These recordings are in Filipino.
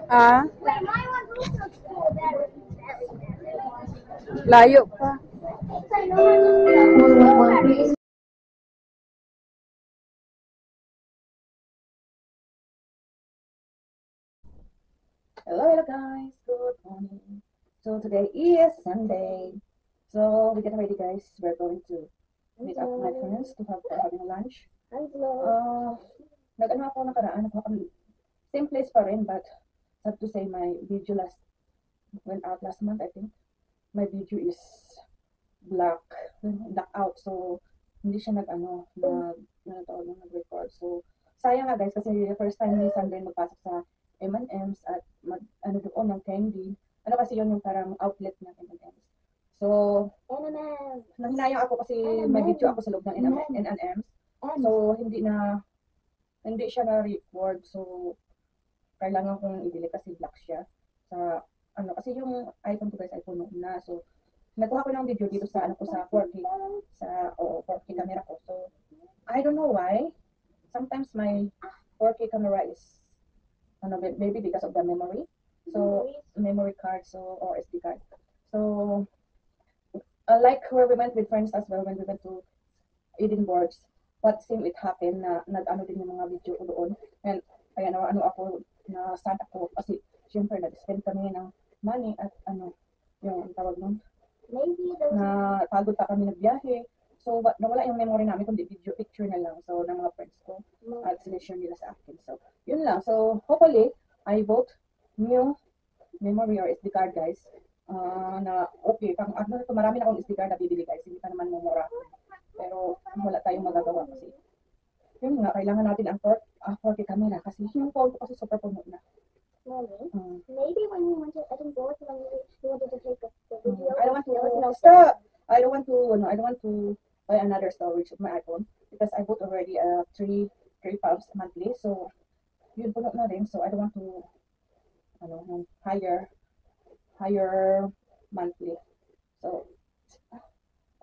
Ah, layo pa. Hello guys, good morning. So today is Sunday. So we get ready guys. We're going to meet up with my friends to have for having lunch. Nag-ano ako nakaraan, same place pa rin, but sad to say my video went out last month, I think. My video is black, black out. So hindi siya nag-record. So sayang nga guys kasi first time ni Sunday magpasok sa M&M's at ano doon ng candy. Ano kasi yun yung parang outlet ng M&M's. So, nanghinayang ako kasi may video ako sa loob ng M&M's. So, hindi siya na-record. So, kailangan kong i-delete kasi black siya. Sa, kasi yung iPhone ko guys, iPhone na. So, nagkuha ko ng video dito sa, sa 4K, sa, 4K camera ko. So, I don't know why. Sometimes my 4K camera is, maybe because of the memory. So, memory card, so, or SD card. So, like where we went with friends as well when we went to Edinburgh, what seemed it happened na nag-ano din yung mga video ko doon. And kaya ako, na sad ako kasi syempre nag-spend kami ng money at yung tawag nun, na pagod pa kami nagbiyahe. So, nawala yung memory namin, kundi video picture na lang. So, ng mga friends ko, at sinishare nila sa akin. So, yun lang. So, hopefully, I bought new memory or SD card, guys. Na okay, marami na akong SD card na bibili, guys. Hindi pa naman mumura. Pero, wala tayong magagawa kasi. Yun nga, kailangan natin ang 4K camera kasi yung phone ko kasi super puno na. Maybe when we went to Edinburgh, when we wanted to take the video. I don't want to stop. I don't want to buy another storage of my iPhone because I bought already three pounds monthly. So yun puno na rin. So I don't want to higher monthly. So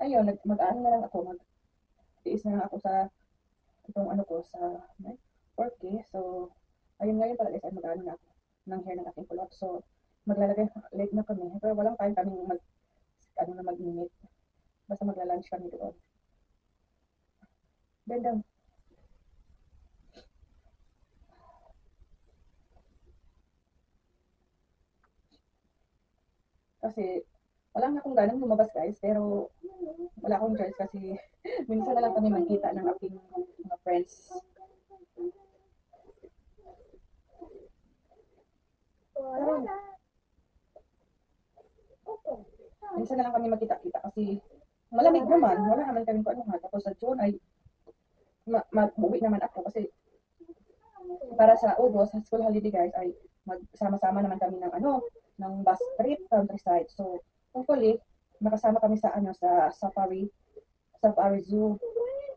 ayun, mag-ano na lang ako, mag-tiis na lang ako sa itong ko sa 4K. So ayun ngayon pala guys, ay mag-ano na ako ng hair ng aking kulot. So maglalagay late na kami. Pero walang time kaming mag-init. Basta magla-lunch kami doon. Then, kasi wala na akong ganang lumabas guys, pero wala akong choice kasi minsan na lang kami magkita ng aking mga friends. Minsan na lang kami magkita-kita kasi malamig naman, wala naman kami kung tapos sa June ay mag-uwi naman ako kasi para sa August, sa school holiday guys, ay magsama-sama naman kami ng bus trip countryside. So, hopefully, makasama kami sa Safari Zoo.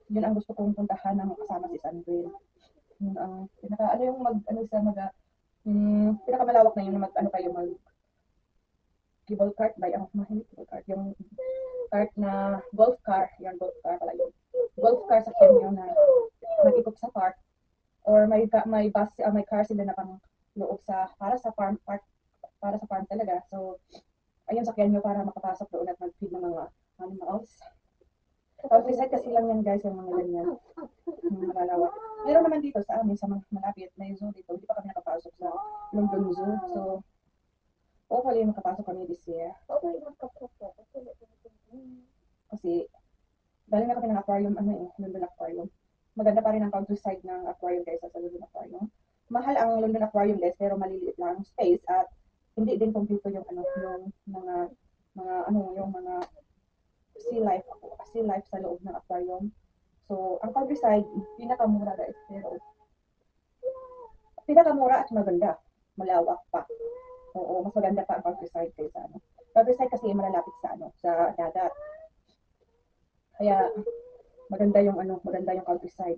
Yun ang gusto kong puntahan ng kasama si Sandrine. Yun ang pinakamalawak na yun na kayo cable cart ba yung mahilig cable cart yung cart na golf car pala yun, golf car sa Kenya na nag-ikot sa park or may bus may car sila na pang loob para sa farm talaga. So ayun sa Kenya para makapasok doon at mag-feed ng mga animals. Countryside kasi lang yan guys, yung mga ganyan, yung malalawak. Meron naman dito sa amin, sa malapit, may zoo dito. Hindi pa kami nakapasok sa London Zoo. So, hopefully makapasok kami this year. Kasi, galing na kami ng aquarium, London Aquarium. Maganda pa rin ang countryside ng aquarium kaysa sa London Aquarium. Mahal ang London Aquarium guys, pero maliliit lang ang space at hindi din kompleto yung yung mga sea life sa loob ng aquarium. So, ang countryside, pinakamura guys, pero pinakamura at maganda. Malawak pa. Oo, mas maganda pa ang countryside kaysa Countryside kasi malalapit sa dagat. Kaya maganda yung countryside.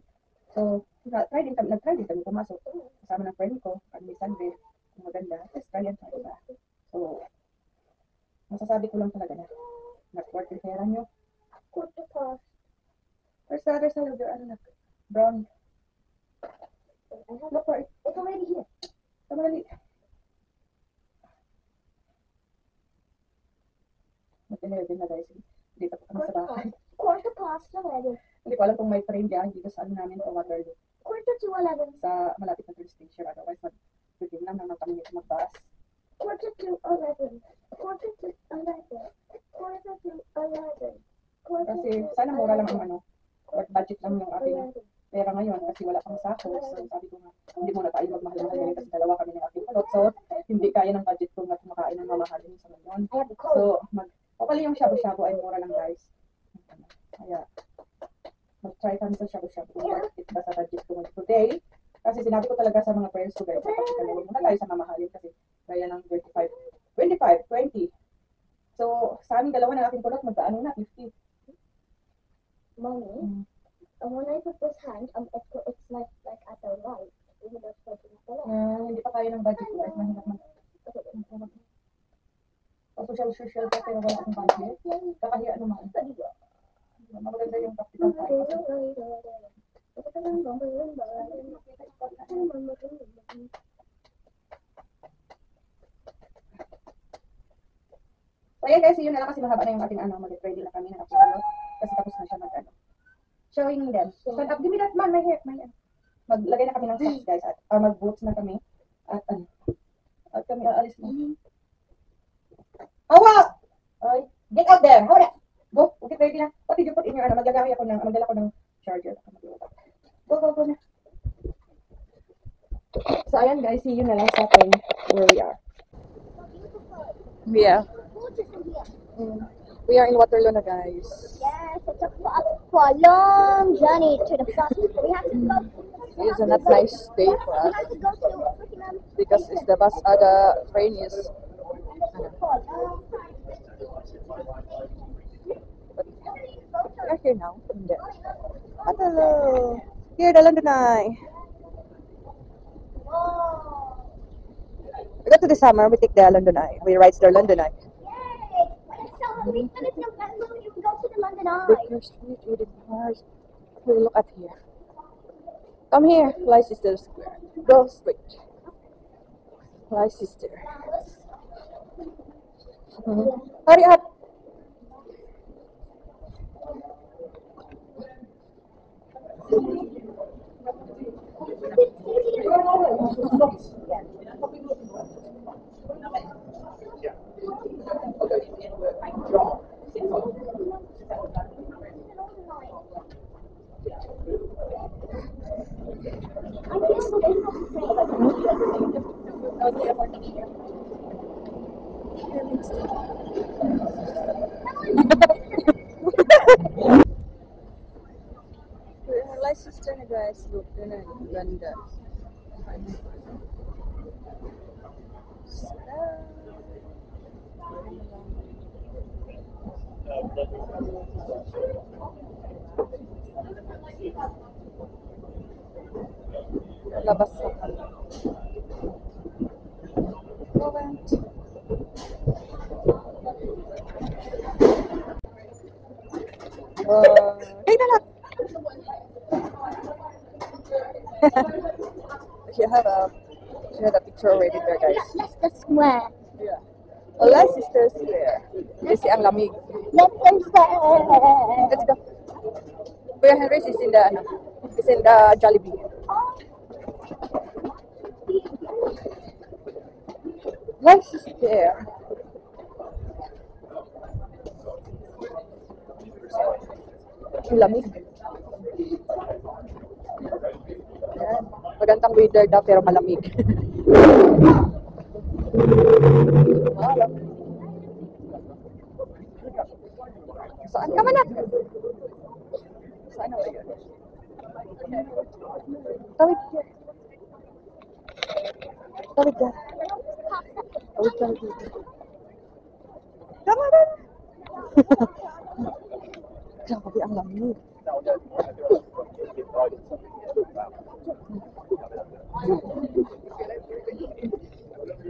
So, nag-try din kami pumasok. Kasama ng friend ko, kami Sunday. Maganda. Just try and try ba. So, masasabi ko lang talaga na not-worth yung pera nyo. There's the other side of your brown. Look for it. It's already here. Madali. 11 na guys. Dito po kami sa bahay. Quarter past 11. Hindi ko alam kung may train diyan dito sa ano namin sa Waterloo. Quarter to 11. Sa malapit na train station. Otherwise, mag-bigyan lang naman kami mag-bus. Quarter to 11. Quarter to 11. Quarter to 11. Kasi sana mura lang ang ano. Budget lang yung ating pera ngayon kasi wala pang sahod. So sabi ko nga, hindi muna tayo magmahal-mahal ngayon kasi dalawa kami ng ating kulot. So hindi kaya ng budget ko na kumakain ng mamahalin sa ngayon. So okay yung shabu-shabu ay mura lang guys. Kaya mag-try kami sa shabu-shabu. It ba sa budget ko today. Kasi sinabi ko talaga sa mga friends ko guys, kapag kalawin muna tayo sa mamahalin kasi kaya ng 20. So sa aming dalawa ng aking kulot, magkaano na 50. Mommy, and when I put this hand, it's like at the right. Even though it's like at the left. Hindi pa kaya ng budget ko guys, mahirap man. Social ka pero wala akong budget. Kakahiya naman. Maganda yung practical tayo. So ayan guys, yun na lang kasi mahaba na yung ating mag-ready na kami na kasi tapos na siya showing them. Stand up, give me that man, my hair. Maglagay na kami ng socks guys at mag-boots na kami at kami aalis na. Hawa! Ay, get out there! Hold it! Go! Okay, ready na. What did you put in your magdala ko ng charger. Go na. So ayan guys, see you na lang sa atin where we are. Yeah. We are in Waterloo na guys. Yes, it took us for a long journey to the bus. We have to go. It is a not nice day for us because it's the train is. We're here now. Waterloo. Here, the London Eye. We go to the summer. We take the London Eye. We ride the London Eye. When it's November, you can go to the London Eye. Baker Street with the cars. Look at here. Come here, Leicester Square. Go straight. Leicester. Hurry up. Leicester na guys, look, yun na, ganda. Labas na kami. Moment. Hey, na. She had a picture already there, guys. Leicester Square. Yeah. Leicester Square. This is ang lamig. Leicester Square. Let's go. Kuya Henry's is in the Jollibee. Leicester. Ang lamig. Yan. Magandang weather daw pero malamig. Saan ka man na? Saan na ba yun? Tawid ka. Tawid ka. Tawid ka dito. Tama na. Grabe ang lamig.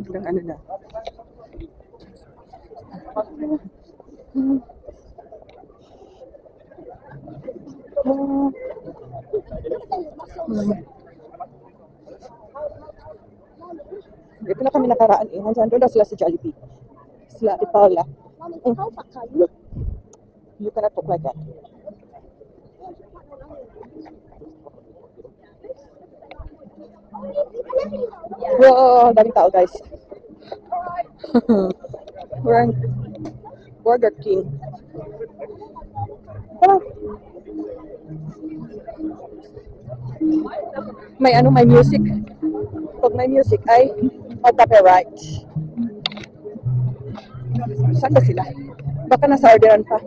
Hanggang ano na. Dito na kami nakaraan eh. Nandiyan doon sila si Jollibee. Sila ni Paula. Mommy, Mm. how fat are you? You cannot talk like that. Wow, daming tao guys. We're in Burger King. Tara. May ano, may music. Pag may music ay copyright. Saan ba sila? Baka nasa orderan pa.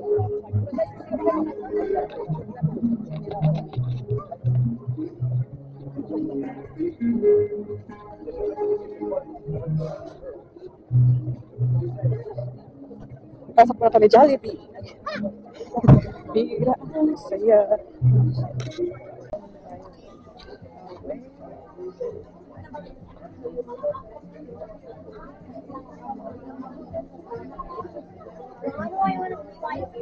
Pasok na kami Jollibee. Bira ang saya. Why do I want to fight?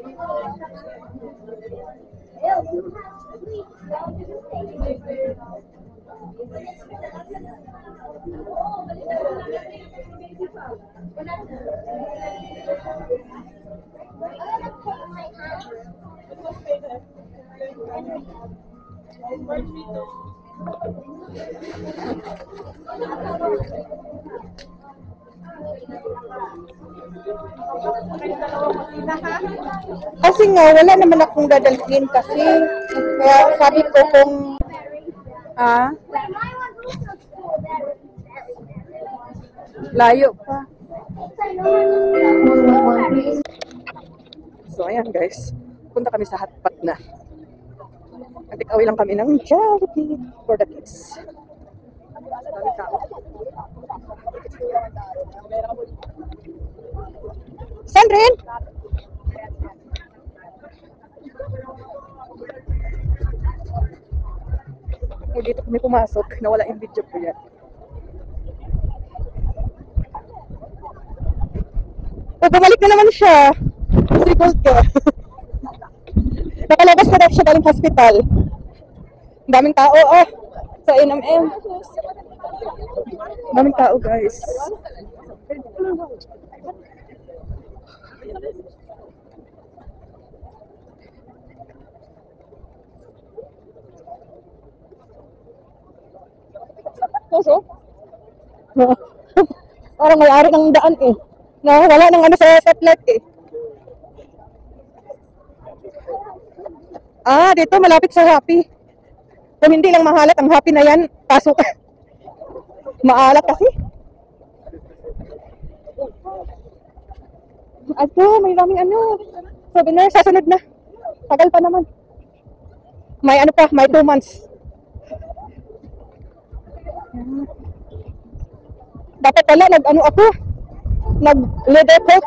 Kasi nga, wala naman akong dadalhin kasi. Kaya sabi ko kung, layo pa. So, ayan guys. Punta kami sa hotpot na. Nagtikawi lang kami ng Jollibee for the kids. Dami tao. Sandrine! Dito kami pumasok. Nawala yung video ko yan. Oh, bumalik na naman siya. Si Gold. Nakalabas na daw siya galing hospital. Daming tao, sa NMM. Daming tao, guys. Kaso? Parang may-ari ng daan eh. Wala nang ano sa satellite eh. Dito malapit sa Happy. Kung hindi lang mahalat ang Happy na yan, pasok. Maalat kasi. Ato, may daming ano. Souvenir, sasunod na. Tagal pa naman. May ano pa, may 2 months. Dapat pala nag-ano ako. Nag-leather coat.